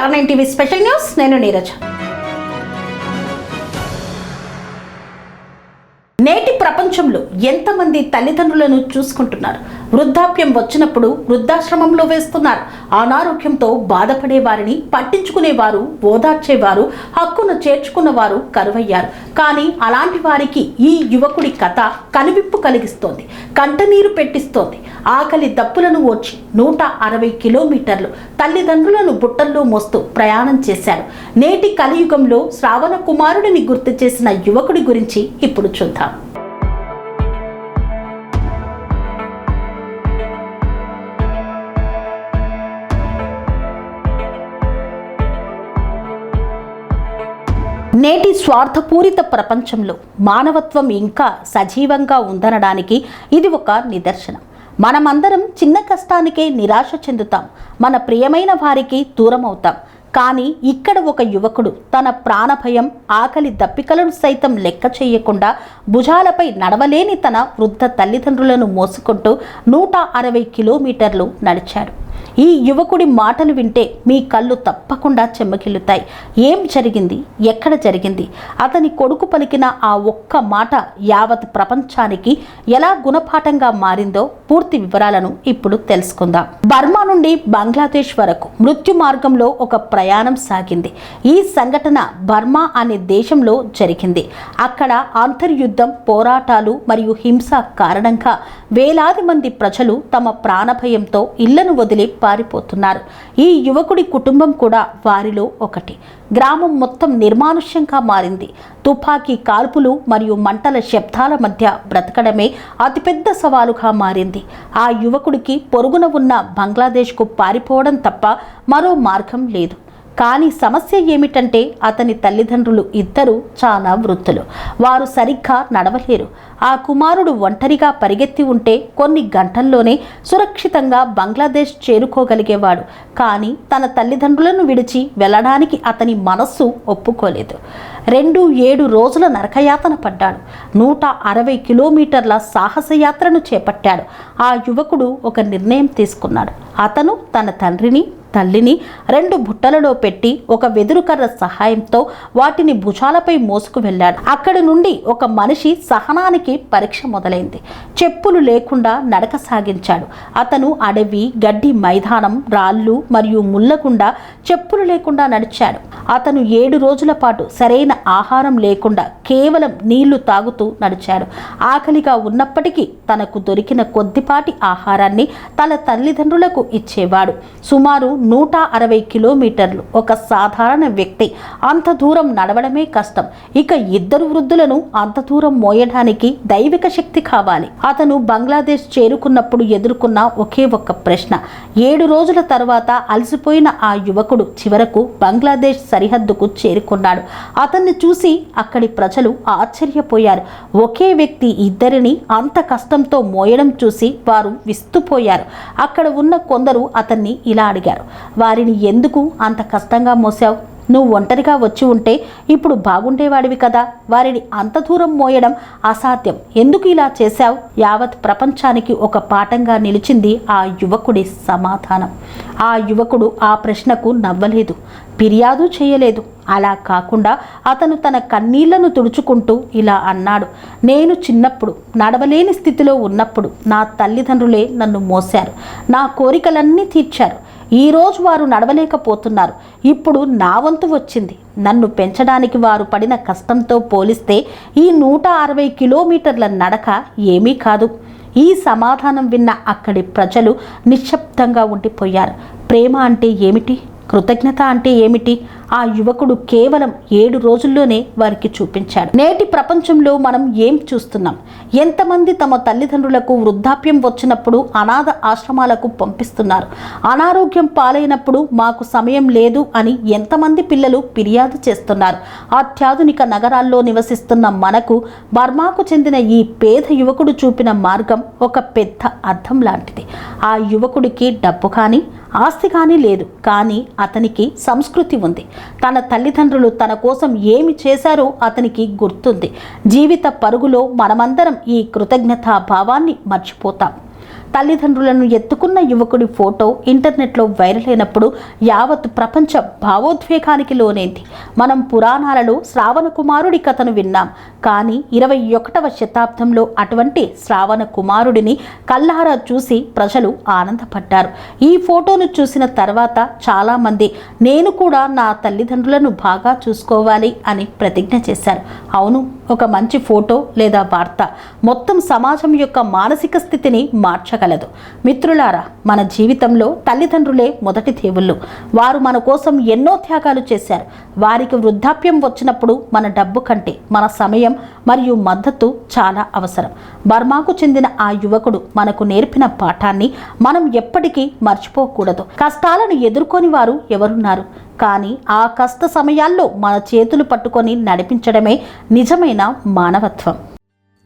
స్టార్9 TV special news నేను నీరజ. నేటి ప్రపంచంలో ఎంతమంది తల్లిదండ్రులను చూసుకుంటున్నారు? వృద్ధాప్యం వచ్చినప్పుడు వృద్ధాశ్రమంలో వేస్తున్నారు. అనారోగ్యంతో బాధపడే వారిని పట్టించుకునేవారు, ఓదార్చేవారు, హక్కును చేర్చుకున్నవారు కరువయ్యారు. కానీ అలాంటి వారికి ఈ యువకుడి కథ కనువిప్పు కలిగిస్తోంది, కంటనీరు పెట్టిస్తోంది. ఆకలి దప్పులను ఓర్చి 160 కిలోమీటర్లు తల్లిదండ్రులను బుట్టల్లో మోస్తూ ప్రయాణం చేశాడు. నేటి కలియుగంలో శ్రావణ కుమారుడిని గుర్తు చేసిన యువకుడి గురించి ఇప్పుడు చూద్దాం. నేటి స్వార్థపూరిత ప్రపంచంలో మానవత్వం ఇంకా సజీవంగా ఉందనడానికి ఇది ఒక నిదర్శనం. మనమందరం చిన్న కష్టానికే నిరాశ చెందుతాం, మన ప్రియమైన వారికి దూరం అవుతాం. కానీ ఇక్కడ ఒక యువకుడు తన ప్రాణభయం, ఆకలి దప్పికలను సైతం లెక్క చేయకుండా భుజాలపై నడవలేని తన వృద్ధ తల్లిదండ్రులను మోసుకుంటూ 160 కిలోమీటర్లు నడిచాడు. ఈ యువకుడి మాటలు వింటే మీ కళ్ళు తప్పకుండా చెమ్మకిల్లుతాయి. ఏం జరిగింది? ఎక్కడ జరిగింది? అతని కొడుకు పలికిన ఆ ఒక్క మాట యావత్ ప్రపంచానికి ఎలా గుణపాఠంగా మారిందో పూర్తి వివరాలను ఇప్పుడు తెలుసుకుందాం. బర్మా నుండి బంగ్లాదేశ్ వరకు మృత్యు మార్గంలో ఒక ప్రయాణం సాగింది. ఈ సంఘటన బర్మా అనే దేశంలో జరిగింది. అక్కడ అంతర్యుద్ధం, పోరాటాలు మరియు హింస కారణంగా వేలాది మంది ప్రజలు తమ ప్రాణభయంతో ఇళ్లను వదిలి పారిపోతున్నారు. ఈ యువకుడి కుటుంబం కూడా వారిలో ఒకటి. గ్రామం మొత్తం నిర్మానుష్యంగా మారింది. తుపాకీ కాల్పులు మరియు మంటల శబ్దాల మధ్య బ్రతకడమే అతిపెద్ద సవాలుగా మారింది. ఆ యువకుడికి పొరుగున ఉన్న బంగ్లాదేశ్కు పారిపోవడం తప్ప మరో మార్గం లేదు. కానీ సమస్య ఏమిటంటే అతని తల్లిదండ్రులు ఇద్దరు చాలా వృద్ధులు. వారు సరిగ్గా నడవలేరు. ఆ కుమారుడు ఒంటరిగా పరిగెత్తి ఉంటే కొన్ని గంటల్లోనే సురక్షితంగా బంగ్లాదేశ్ చేరుకోగలిగేవాడు. కానీ తన తల్లిదండ్రులను విడిచి వెళ్ళడానికి అతని మనస్సు ఒప్పుకోలేదు. 7 రోజుల నరకయాతన పడ్డాడు. 160 కిలోమీటర్ల సాహసయాత్రను చేపట్టాడు. ఆ యువకుడు ఒక నిర్ణయం తీసుకున్నాడు. అతను తన తండ్రిని, తల్లిని 2 బుట్టలలో పెట్టి ఒక వెదురుకర్ర సహాయంతో వాటిని భుజాలపై మోసుకు వెళ్ళాడు. అక్కడి నుండి ఒక మనిషి సహనానికి పరీక్ష మొదలైంది. చెప్పులు లేకుండా నడక సాగించాడు. అతను అడవి, గడ్డి మైదానం, రాళ్ళు మరియు ముళ్ళగుండా చెప్పులు లేకుండా నడిచాడు. అతను 7 రోజుల పాటు సరైన ఆహారం లేకుండా కేవలం నీళ్లు తాగుతూ నడిచాడు. ఆకలిగా ఉన్నప్పటికీ తనకు దొరికిన కొద్దిపాటి ఆహారాన్ని తన తల్లిదండ్రులకు ఇచ్చేవాడు. సుమారు 160 కిలోమీటర్లు. ఒక సాధారణ వ్యక్తి అంత దూరం నడవడమే కష్టం. ఇక 2 వృద్ధులను అంత దూరం మోయడానికి దైవిక శక్తి కావాలి. అతను బంగ్లాదేశ్ చేరుకున్నప్పుడు ఎదుర్కొన్న ఒకే ఒక్క ప్రశ్న. 7 రోజుల తర్వాత అలసిపోయిన ఆ యువకుడు చివరకు బంగ్లాదేశ్ సరిహద్దుకు చేరుకున్నాడు. అతన్ని చూసి అక్కడి ప్రజలు ఆశ్చర్యపోయారు. ఒకే వ్యక్తి ఇద్దరిని అంత కష్టంతో మోయడం చూసి వారు విస్తుపోయారు. అక్కడ ఉన్న కొందరు అతన్ని ఇలా అడిగారు, వారిని ఎందుకు అంత కష్టంగా మోసావు? నువ్వు ఒంటరిగా వచ్చి ఉంటే ఇప్పుడు బాగుండేవాడివి కదా. వారిని అంత దూరం మోయడం అసాధ్యం. ఎందుకు ఇలా చేశావు? యావత్ ప్రపంచానికి ఒక పాఠంగా నిలిచింది ఆ యువకుడి సమాధానం. ఆ యువకుడు ఆ ప్రశ్నకు నవ్వలేదు, ఫిర్యాదు చేయలేదు. అలా కాకుండా అతను తన కన్నీళ్లను తుడుచుకుంటూ ఇలా అన్నాడు, నేను చిన్నప్పుడు నడవలేని స్థితిలో ఉన్నప్పుడు నా తల్లిదండ్రులే నన్ను మోశారు, నా కోరికలన్నీ తీర్చారు. ఈరోజు వారు నడవలేకపోతున్నారు. ఇప్పుడు నా వంతు వచ్చింది. నన్ను పెంచడానికి వారు పడిన కష్టంతో పోలిస్తే ఈ 160 కిలోమీటర్ల నడక ఏమీ కాదు. ఈ సమాధానం విన్న అక్కడి ప్రజలు నిశ్శబ్దంగా ఉండిపోయారు. ప్రేమ అంటే ఏమిటి? కృతజ్ఞత అంటే ఏమిటి? ఆ యువకుడు కేవలం 7 రోజుల్లోనే వారికి చూపించాడు. నేటి ప్రపంచంలో మనం ఏం చూస్తున్నాం? ఎంతమంది తమ తల్లిదండ్రులకు వృద్ధాప్యం వచ్చినప్పుడు అనాథ ఆశ్రమాలకు పంపిస్తున్నారు. అనారోగ్యం పాలైనప్పుడు మాకు సమయం లేదు అని ఎంతమంది పిల్లలు ఫిర్యాదు చేస్తున్నారు. అత్యాధునిక నగరాల్లో నివసిస్తున్న మనకు బర్మాకు చెందిన ఈ పేద యువకుడు చూపిన మార్గం ఒక పెద్ద అద్దం లాంటిది. ఆ యువకుడికి డబ్బు కానీ ఆస్తి కానీ లేదు, కానీ అతనికి సంస్కృతి ఉంది. తన తల్లిదండ్రులు తన కోసం ఏమి చేశారో అతనికి గుర్తుంది. జీవిత పరుగులో మనమందరం ఈ కృతజ్ఞతా భావాన్ని మర్చిపోతాం. తల్లిదండ్రులను ఎత్తుకున్న యువకుడి ఫోటో ఇంటర్నెట్లో వైరల్ అయినప్పుడు యావత్ ప్రపంచం భావోద్వేగానికి లోనైంది. మనం పురాణాలలో శ్రావణ కుమారుడి కథను విన్నాం, కానీ 21వ శతాబ్దంలో అటువంటి శ్రావణ కుమారుడిని కళ్ళారా చూసి ప్రజలు ఆనందపడ్డారు. ఈ ఫోటోను చూసిన తర్వాత చాలామంది నేను కూడా నా తల్లిదండ్రులను బాగా చూసుకోవాలి అని ప్రతిజ్ఞ చేశారు. అవును, ఒక మంచి ఫోటో లేదా వార్త మొత్తం సమాజం యొక్క మానసిక స్థితిని మార్చగలదు. మిత్రులారా, మన జీవితంలో తల్లిదండ్రులే మొదటి దేవుళ్ళు. వారు మన కోసం ఎన్నో త్యాగాలు చేశారు. వారికి వృద్ధాప్యం వచ్చినప్పుడు మన డబ్బు కంటే మన సమయం మరియు మద్దతు చాలా అవసరం. బర్మాకు చెందిన ఆ యువకుడు మనకు నేర్పిన పాఠాన్ని మనం ఎప్పటికీ మర్చిపోకూడదు. కష్టాలను ఎదుర్కొని వారు ఎవరున్నారు? కానీ ఆ కష్ట సమయాల్లో మన చేతులు పట్టుకొని నడిపించడమే నిజమైన మానవత్వం.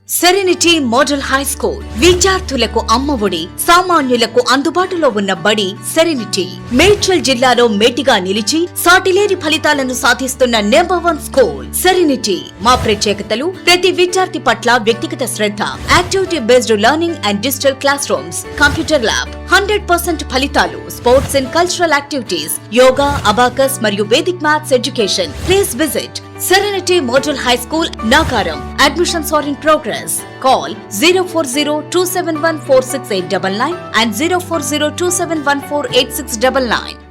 సెరెనిటీ మోడల్ హై స్కూల్ విద్యార్థులకు అమ్మఒడి, సామాన్యులకు అందుబాటులో ఉన్న బడి సెరెనిటీ. మేడ్చల్ జిల్లాలో మేటిగా నిలిచి సాటిలేని ఫలితాలను సాధిస్తున్న #1 స్కూల్ సెరెనిటీ. మా ప్రత్యేకతలు: ప్రతి విద్యార్థి పట్ల వ్యక్తిగత శ్రద్ధ, activity based learning and digital classrooms, computer lab, 100% ఫలితాలు, sports and cultural activities, yoga, abacus మరియు Vedic maths education. Please visit Serenity Model High School, Nagaram. Admissions are in progress. Call 040-271-46899 and 040-271-48699.